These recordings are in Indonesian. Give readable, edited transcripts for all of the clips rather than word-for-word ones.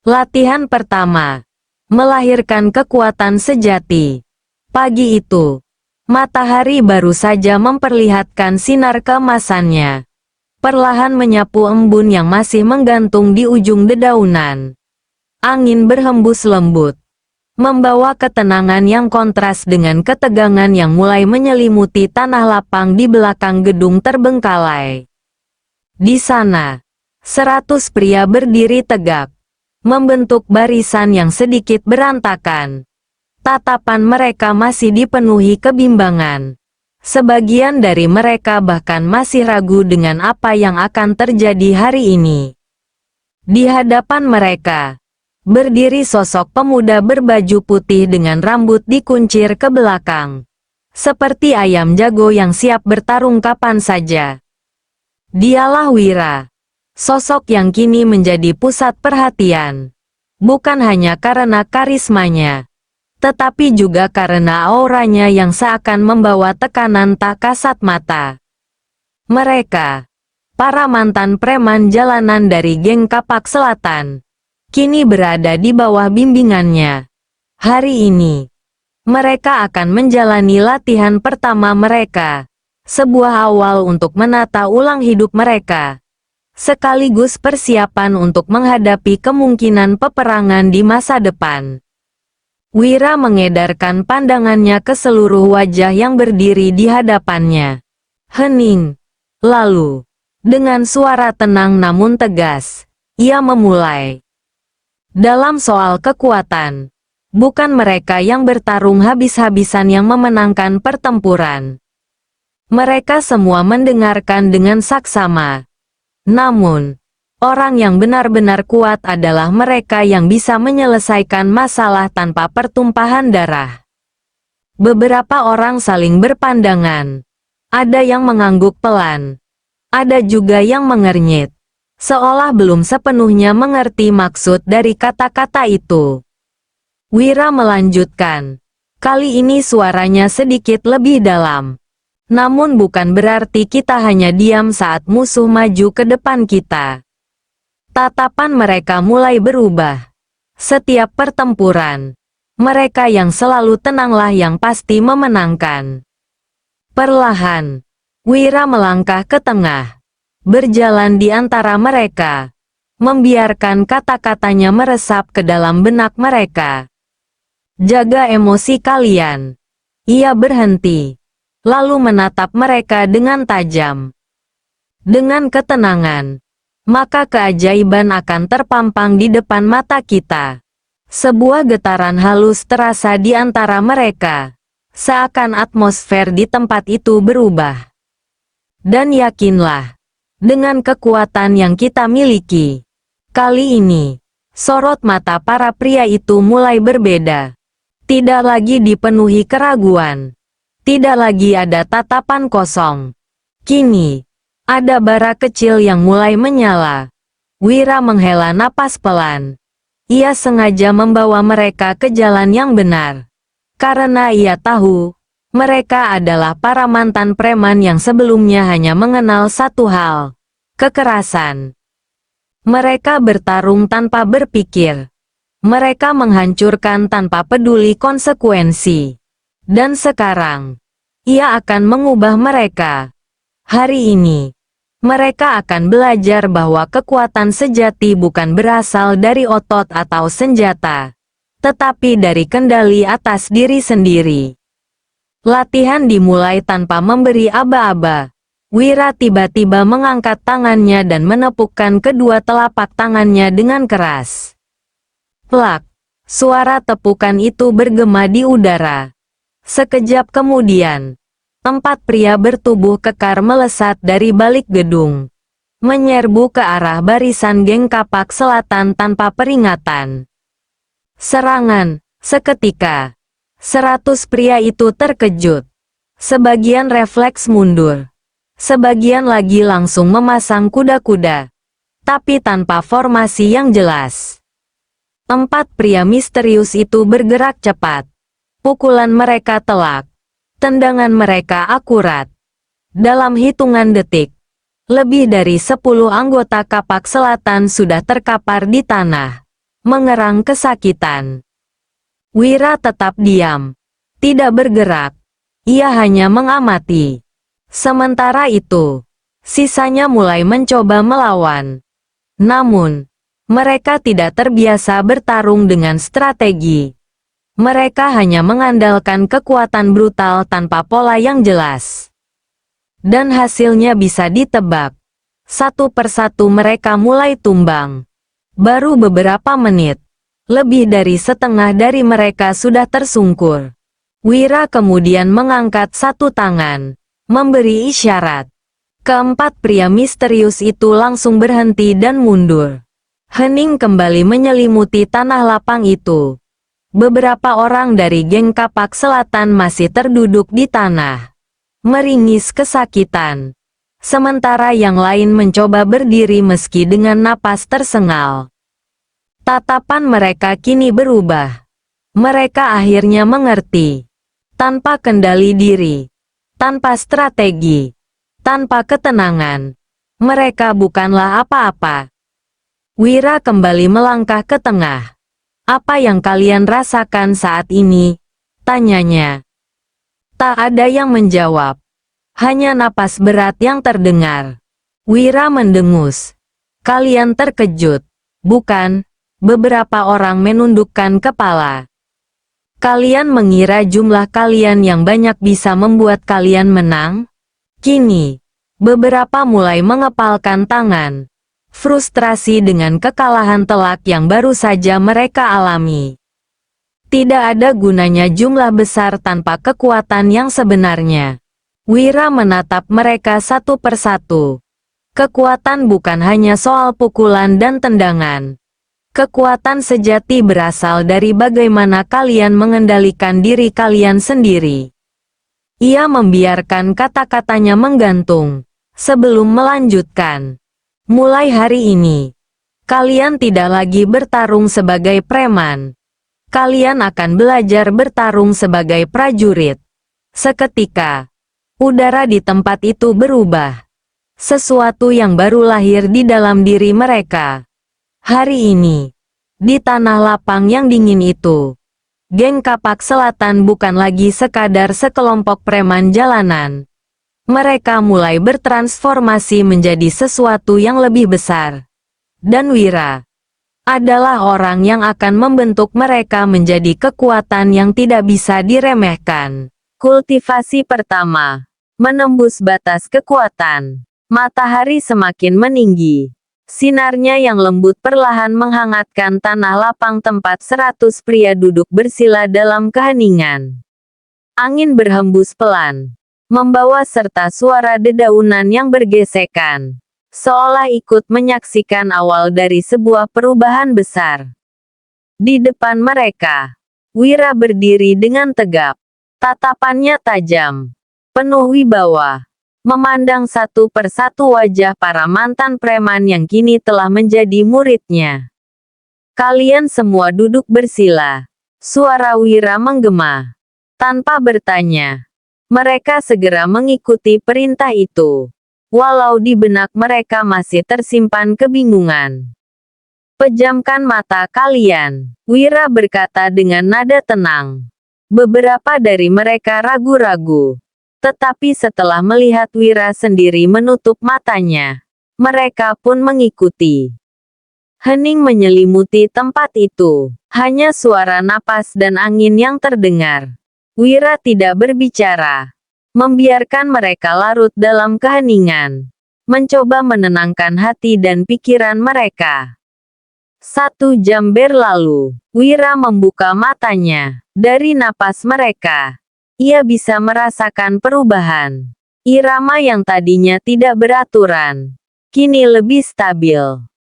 Latihan pertama. Melahirkan kekuatan sejati. Pagi itu, matahari baru saja memperlihatkan sinar keemasannya. Perlahan menyapu embun yang masih menggantung di ujung dedaunan. Angin berhembus lembut, membawa ketenangan yang kontras dengan ketegangan yang mulai menyelimuti tanah lapang di belakang gedung terbengkalai. Di sana, 100 pria berdiri tegak, membentuk barisan yang sedikit berantakan. Tatapan mereka masih dipenuhi kebimbangan. Sebagian dari mereka bahkan masih ragu dengan apa yang akan terjadi hari ini. Di hadapan mereka, berdiri sosok pemuda berbaju putih dengan rambut dikuncir ke belakang. Seperti ayam jago yang siap bertarung kapan saja. Dialah Wira. Sosok yang kini menjadi pusat perhatian. Bukan hanya karena karismanya, tetapi juga karena auranya yang seakan membawa tekanan tak kasat mata. Mereka, para mantan preman jalanan dari geng Kapak Selatan, kini berada di bawah bimbingannya. Hari ini, mereka akan menjalani latihan pertama mereka, sebuah awal untuk menata ulang hidup mereka, sekaligus persiapan untuk menghadapi kemungkinan peperangan di masa depan. Wira mengedarkan pandangannya ke seluruh wajah yang berdiri di hadapannya. Hening. Lalu, dengan suara tenang namun tegas, ia memulai. Dalam soal kekuatan, bukan mereka yang bertarung habis-habisan yang memenangkan pertempuran. Mereka semua mendengarkan dengan saksama. Namun, orang yang benar-benar kuat adalah mereka yang bisa menyelesaikan masalah tanpa pertumpahan darah. Beberapa orang saling berpandangan. Ada yang mengangguk pelan. Ada juga yang mengernyit, seolah belum sepenuhnya mengerti maksud dari kata-kata itu. Wira melanjutkan. Kali ini suaranya sedikit lebih dalam. Namun bukan berarti kita hanya diam saat musuh maju ke depan kita. Tatapan mereka mulai berubah. Setiap pertempuran, mereka yang selalu tenanglah yang pasti memenangkan. Perlahan, Wira melangkah ke tengah, berjalan di antara mereka, membiarkan kata-katanya meresap ke dalam benak mereka. Jaga emosi kalian. Ia berhenti, lalu menatap mereka dengan tajam. Dengan ketenangan, maka keajaiban akan terpampang di depan mata kita. Sebuah getaran halus terasa di antara mereka, seakan atmosfer di tempat itu berubah. Dan yakinlah, dengan kekuatan yang kita miliki, kali ini, sorot mata para pria itu mulai berbeda. Tidak lagi dipenuhi keraguan. Tidak lagi ada tatapan kosong. Kini, ada bara kecil yang mulai menyala. Wira menghela napas pelan. Ia sengaja membawa mereka ke jalan yang benar. Karena ia tahu, mereka adalah para mantan preman yang sebelumnya hanya mengenal satu hal: kekerasan. Mereka bertarung tanpa berpikir. Mereka menghancurkan tanpa peduli konsekuensi. Dan sekarang, ia akan mengubah mereka. Hari ini, mereka akan belajar bahwa kekuatan sejati bukan berasal dari otot atau senjata, tetapi dari kendali atas diri sendiri. Latihan dimulai tanpa memberi aba-aba. Wira tiba-tiba mengangkat tangannya dan menepukkan kedua telapak tangannya dengan keras. Plak! Suara tepukan itu bergema di udara. Sekejap kemudian, 4 pria bertubuh kekar melesat dari balik gedung, menyerbu ke arah barisan geng Kapak Selatan tanpa peringatan. Serangan, seketika. 100 pria itu terkejut. Sebagian refleks mundur. Sebagian lagi langsung memasang kuda-kuda, tapi tanpa formasi yang jelas. 4 pria misterius itu bergerak cepat. Pukulan mereka telak. Tendangan mereka akurat. Dalam hitungan detik, lebih dari 10 anggota Kapak Selatan sudah terkapar di tanah. mengerang kesakitan. Wira tetap diam, tidak bergerak. Ia hanya mengamati. Sementara itu, sisanya mulai mencoba melawan. Namun, mereka tidak terbiasa bertarung dengan strategi. Mereka hanya mengandalkan kekuatan brutal tanpa pola yang jelas. Dan hasilnya bisa ditebak. Satu persatu mereka mulai tumbang. Baru beberapa menit, lebih dari setengah dari mereka sudah tersungkur. Wira kemudian mengangkat satu tangan, memberi isyarat. Keempat pria misterius itu langsung berhenti dan mundur. Hening kembali menyelimuti tanah lapang itu. Beberapa orang dari geng Kapak Selatan masih terduduk di tanah, meringis kesakitan. Sementara yang lain mencoba berdiri meski dengan napas tersengal. Tatapan mereka kini berubah. Mereka akhirnya mengerti. Tanpa kendali diri, tanpa strategi, tanpa ketenangan, mereka bukanlah apa-apa. Wira kembali melangkah ke tengah. Apa yang kalian rasakan saat ini? Tanyanya. Tak ada yang menjawab. Hanya napas berat yang terdengar. Wira mendengus. Kalian terkejut, bukan? Beberapa orang menundukkan kepala. Kalian mengira jumlah kalian yang banyak bisa membuat kalian menang? Kini, beberapa mulai mengepalkan tangan. Frustrasi dengan kekalahan telak yang baru saja mereka alami. Tidak ada gunanya jumlah besar tanpa kekuatan yang sebenarnya. Wira menatap mereka satu persatu. Kekuatan bukan hanya soal pukulan dan tendangan. Kekuatan sejati berasal dari bagaimana kalian mengendalikan diri kalian sendiri. Ia membiarkan kata-katanya menggantung sebelum melanjutkan. Mulai hari ini, kalian tidak lagi bertarung sebagai preman. Kalian akan belajar bertarung sebagai prajurit. Seketika, udara di tempat itu berubah. Sesuatu yang baru lahir di dalam diri mereka. Hari ini, di tanah lapang yang dingin itu, geng Kapak Selatan bukan lagi sekadar sekelompok preman jalanan. Mereka mulai bertransformasi menjadi sesuatu yang lebih besar. Dan Wira adalah orang yang akan membentuk mereka menjadi kekuatan yang tidak bisa diremehkan. Kultivasi pertama. Menembus batas kekuatan. Matahari semakin meninggi. Sinarnya yang lembut perlahan menghangatkan tanah lapang tempat 100 pria duduk bersila dalam keheningan. Angin berhembus pelan, membawa serta suara dedaunan yang bergesekan, seolah ikut menyaksikan awal dari sebuah perubahan besar. Di depan mereka, Wira berdiri dengan tegap, tatapannya tajam, penuh wibawa, memandang satu persatu wajah para mantan preman yang kini telah menjadi muridnya. Kalian semua duduk bersila, suara Wira menggema. Tanpa bertanya, mereka segera mengikuti perintah itu, walau di benak mereka masih tersimpan kebingungan. Pejamkan mata kalian, Wira berkata dengan nada tenang. Beberapa dari mereka ragu-ragu, tetapi setelah melihat Wira sendiri menutup matanya, mereka pun mengikuti. Hening menyelimuti tempat itu, hanya suara napas dan angin yang terdengar. Wira tidak berbicara, membiarkan mereka larut dalam keheningan, mencoba menenangkan hati dan pikiran mereka. 1 jam berlalu, Wira membuka matanya. Dari napas mereka, ia bisa merasakan perubahan. Irama yang tadinya tidak beraturan, kini lebih stabil.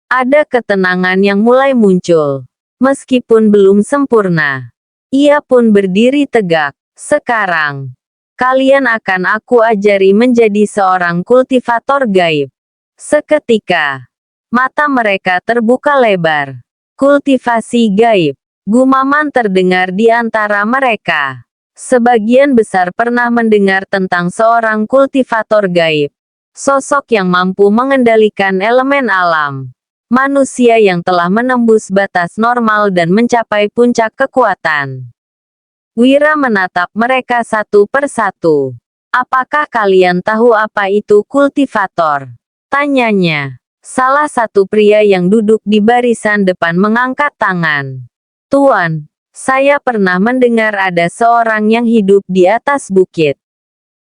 Ada ketenangan yang mulai muncul, meskipun belum sempurna. Ia pun berdiri tegak. Sekarang, kalian akan aku ajari menjadi seorang kultivator gaib. Seketika, mata mereka terbuka lebar. Kultivasi gaib, gumaman terdengar di antara mereka. Sebagian besar pernah mendengar tentang seorang kultivator gaib, sosok yang mampu mengendalikan elemen alam. manusia yang telah menembus batas normal dan mencapai puncak kekuatan. Wira menatap mereka satu persatu. Apakah kalian tahu apa itu kultivator? Tanyanya. Salah satu pria yang duduk di barisan depan mengangkat tangan. Tuan, saya pernah mendengar ada seorang yang hidup di atas bukit.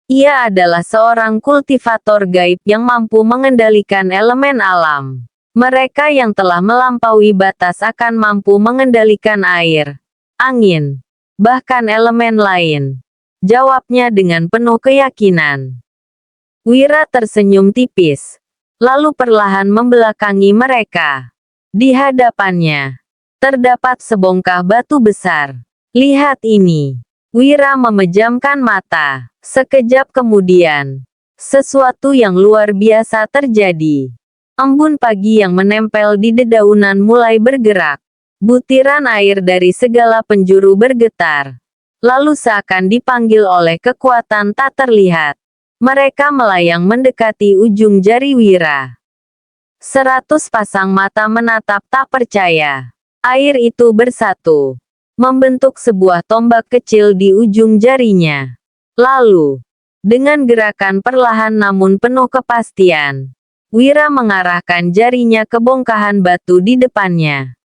Ia adalah seorang kultivator gaib yang mampu mengendalikan elemen alam. Mereka yang telah melampaui batas akan mampu mengendalikan air, angin, bahkan elemen lain. Jawabnya dengan penuh keyakinan. Wira tersenyum tipis, lalu perlahan membelakangi mereka. Di hadapannya, terdapat sebongkah batu besar. Lihat ini. Wira memejamkan mata. Sekejap kemudian, sesuatu yang luar biasa terjadi. Embun pagi yang menempel di dedaunan mulai bergerak. Butiran air dari segala penjuru bergetar. Lalu seakan dipanggil oleh kekuatan tak terlihat. Mereka melayang mendekati ujung jari Wira. 100 pasang mata menatap tak percaya. Air itu bersatu, membentuk sebuah tombak kecil di ujung jarinya. Lalu, dengan gerakan perlahan namun penuh kepastian, Wira mengarahkan jarinya ke bongkahan batu di depannya.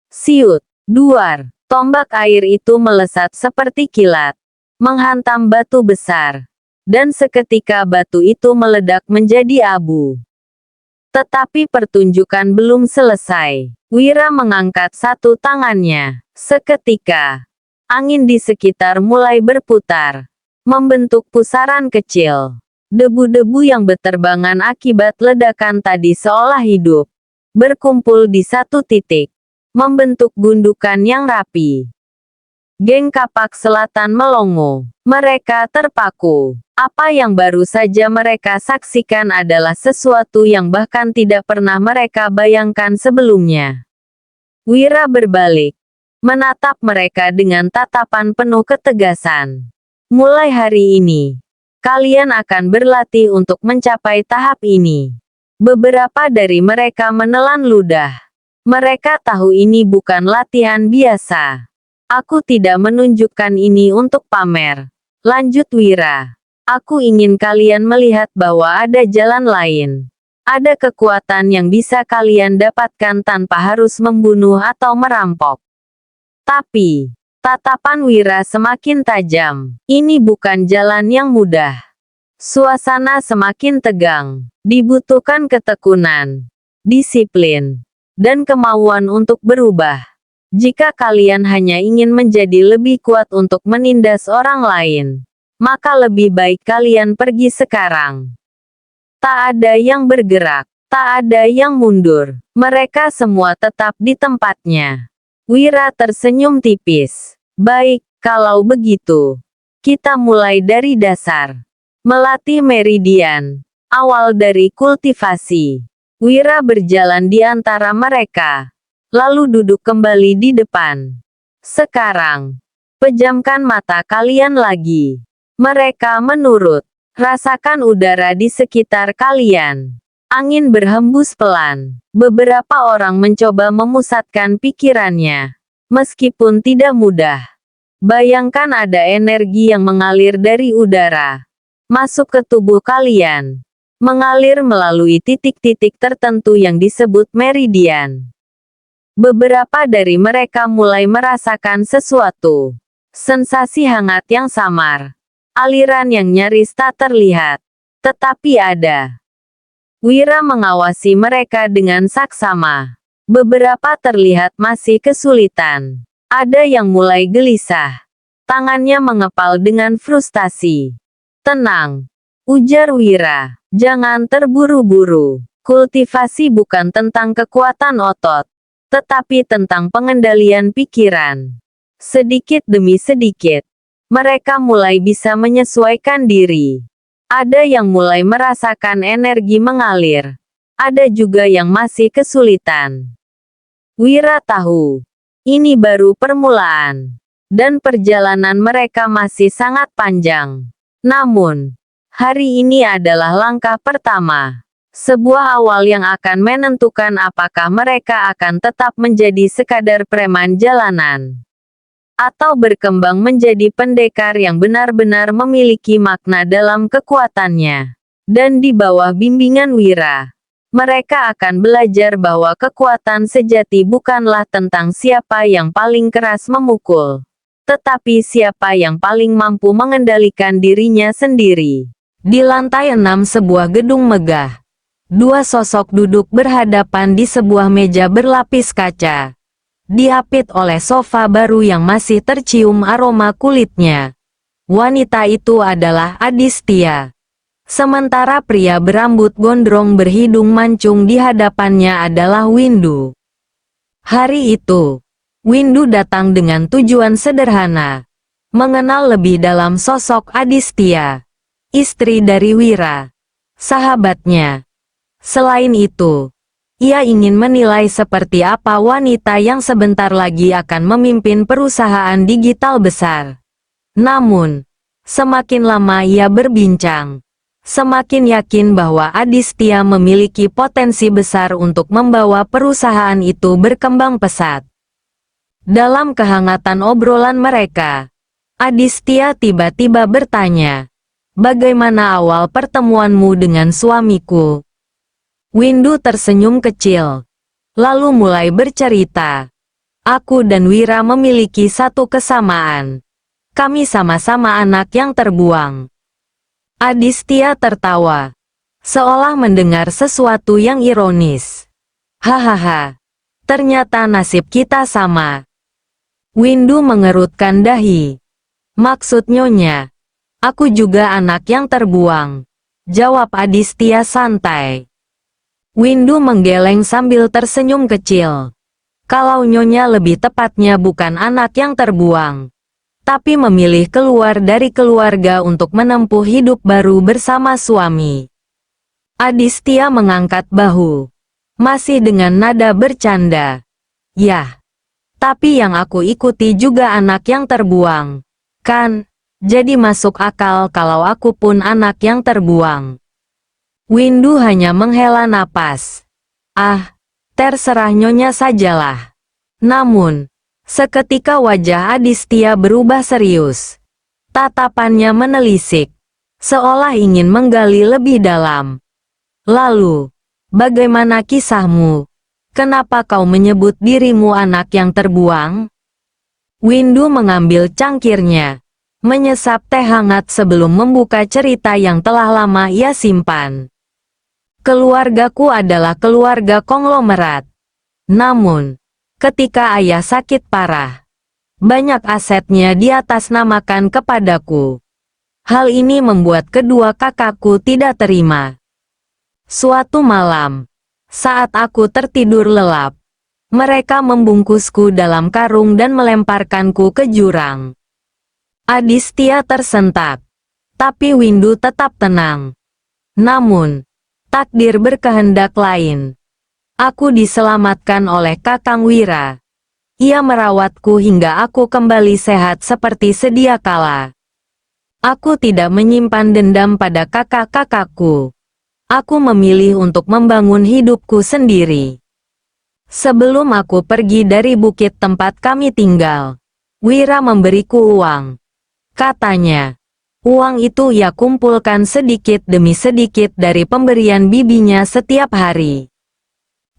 Siut, duar, tombak air itu melesat seperti kilat, menghantam batu besar, dan seketika batu itu meledak menjadi abu. Tetapi pertunjukan belum selesai. Wira mengangkat satu tangannya. Seketika, angin di sekitar mulai berputar, membentuk pusaran kecil. Debu-debu yang berterbangan akibat ledakan tadi seolah hidup, berkumpul di satu titik, membentuk gundukan yang rapi. Geng Kapak Selatan melongo. Mereka terpaku. Apa yang baru saja mereka saksikan adalah sesuatu yang bahkan tidak pernah mereka bayangkan sebelumnya. Wira berbalik, menatap mereka dengan tatapan penuh ketegasan. Mulai hari ini, kalian akan berlatih untuk mencapai tahap ini. Beberapa dari mereka menelan ludah. Mereka tahu ini bukan latihan biasa. Aku tidak menunjukkan ini untuk pamer. Lanjut Wira. Aku ingin kalian melihat bahwa ada jalan lain. Ada kekuatan yang bisa kalian dapatkan tanpa harus membunuh atau merampok. Tapi, tatapan Wira semakin tajam. Ini bukan jalan yang mudah. Suasana semakin tegang. Dibutuhkan ketekunan, disiplin, dan kemauan untuk berubah. Jika kalian hanya ingin menjadi lebih kuat untuk menindas orang lain, maka lebih baik kalian pergi sekarang. Tak ada yang bergerak, tak ada yang mundur. Mereka semua tetap di tempatnya. Wira tersenyum tipis. Baik, kalau begitu, kita mulai dari dasar. Melatih meridian. Awal dari kultivasi. Wira berjalan di antara mereka, lalu duduk kembali di depan. Sekarang, pejamkan mata kalian lagi. Mereka menurut. Rasakan udara di sekitar kalian. Angin berhembus pelan. Beberapa orang mencoba memusatkan pikirannya. Meskipun tidak mudah. Bayangkan ada energi yang mengalir dari udara, masuk ke tubuh kalian. Mengalir melalui titik-titik tertentu yang disebut meridian. Beberapa dari mereka mulai merasakan sesuatu. Sensasi hangat yang samar. Aliran yang nyaris tak terlihat. Tetapi ada. Wira mengawasi mereka dengan saksama. Beberapa terlihat masih kesulitan. Ada yang mulai gelisah. Tangannya mengepal dengan frustasi. Tenang, ujar Wira. Jangan terburu-buru. Kultivasi bukan tentang kekuatan otot, tetapi tentang pengendalian pikiran. Sedikit demi sedikit, mereka mulai bisa menyesuaikan diri. Ada yang mulai merasakan energi mengalir. Ada juga yang masih kesulitan. Wira tahu, ini baru permulaan, dan perjalanan mereka masih sangat panjang. Namun, hari ini adalah langkah pertama. Sebuah awal yang akan menentukan apakah mereka akan tetap menjadi sekadar preman jalanan, atau berkembang menjadi pendekar yang benar-benar memiliki makna dalam kekuatannya. Dan di bawah bimbingan Wira, mereka akan belajar bahwa kekuatan sejati bukanlah tentang siapa yang paling keras memukul, tetapi siapa yang paling mampu mengendalikan dirinya sendiri. Di lantai 6 sebuah gedung megah, dua sosok duduk berhadapan di sebuah meja berlapis kaca, diapit oleh sofa baru yang masih tercium aroma kulitnya. Wanita itu adalah Adistia. Sementara pria berambut gondrong berhidung mancung di hadapannya adalah Windu. Hari itu, Windu datang dengan tujuan sederhana, mengenal lebih dalam sosok Adistia, istri dari Wira, sahabatnya. Selain itu, ia ingin menilai seperti apa wanita yang sebentar lagi akan memimpin perusahaan digital besar. Namun, semakin lama ia berbincang, semakin yakin bahwa Adistia memiliki potensi besar untuk membawa perusahaan itu berkembang pesat. Dalam kehangatan obrolan mereka, Adistia tiba-tiba bertanya, "Bagaimana awal pertemuanmu dengan suamiku?" Windu tersenyum kecil, lalu mulai bercerita. "Aku dan Wira memiliki satu kesamaan. Kami sama-sama anak yang terbuang." Adistia tertawa, seolah mendengar sesuatu yang ironis. "Hahaha, ternyata nasib kita sama." Windu mengerutkan dahi. "Maksud Nyonya, aku juga anak yang terbuang," jawab Adistia santai. Windu menggeleng sambil tersenyum kecil. "Kalau Nyonya lebih tepatnya bukan anak yang terbuang, tapi memilih keluar dari keluarga untuk menempuh hidup baru bersama suami." Adistia mengangkat bahu, masih dengan nada bercanda. "Yah, tapi yang aku ikuti juga anak yang terbuang, kan? Jadi masuk akal kalau aku pun anak yang terbuang." Windu hanya menghela napas. "Ah, terserah Nyonya sajalah." Namun, seketika wajah Adistia berubah serius. Tatapannya menelisik, seolah ingin menggali lebih dalam. "Lalu, bagaimana kisahmu? Kenapa kau menyebut dirimu anak yang terbuang?" Windu mengambil cangkirnya, menyesap teh hangat sebelum membuka cerita yang telah lama ia simpan. "Keluargaku adalah keluarga konglomerat. Namun, ketika ayah sakit parah, banyak asetnya diatasnamakan kepadaku. Hal ini membuat kedua kakakku tidak terima. Suatu malam, saat aku tertidur lelap, mereka membungkusku dalam karung dan melemparkanku ke jurang." Adistia tersentak, tapi Windu tetap tenang. "Namun, takdir berkehendak lain. Aku diselamatkan oleh Kakang Wira. Ia merawatku hingga aku kembali sehat seperti sedia kala. Aku tidak menyimpan dendam pada kakak-kakakku. Aku memilih untuk membangun hidupku sendiri. Sebelum aku pergi dari bukit tempat kami tinggal, Wira memberiku uang. Katanya, uang itu ia kumpulkan sedikit demi sedikit dari pemberian bibinya setiap hari.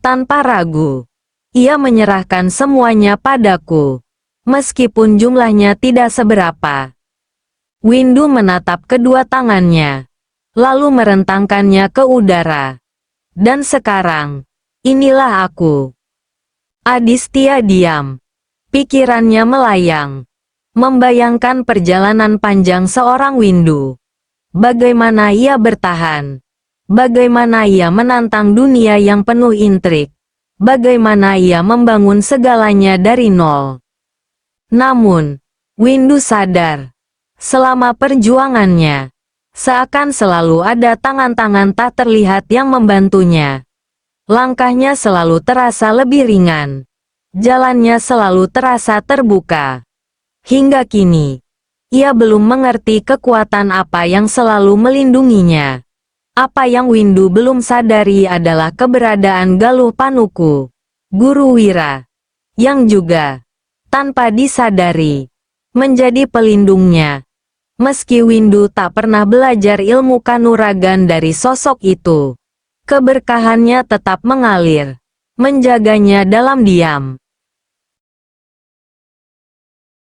Tanpa ragu, ia menyerahkan semuanya padaku, meskipun jumlahnya tidak seberapa." Windu menatap kedua tangannya, lalu merentangkannya ke udara. "Dan sekarang, inilah aku." Adistia diam. Pikirannya melayang, membayangkan perjalanan panjang seorang Windu. Bagaimana ia bertahan? Bagaimana ia menantang dunia yang penuh intrik? Bagaimana ia membangun segalanya dari nol? Namun, Windu sadar, selama perjuangannya, seakan selalu ada tangan-tangan tak terlihat yang membantunya. Langkahnya selalu terasa lebih ringan. Jalannya selalu terasa terbuka. Hingga kini, ia belum mengerti kekuatan apa yang selalu melindunginya. Apa yang Windu belum sadari adalah keberadaan Galuh Panuku, Guru Wira, yang juga, tanpa disadari, menjadi pelindungnya. Meski Windu tak pernah belajar ilmu kanuragan dari sosok itu, keberkahannya tetap mengalir, menjaganya dalam diam.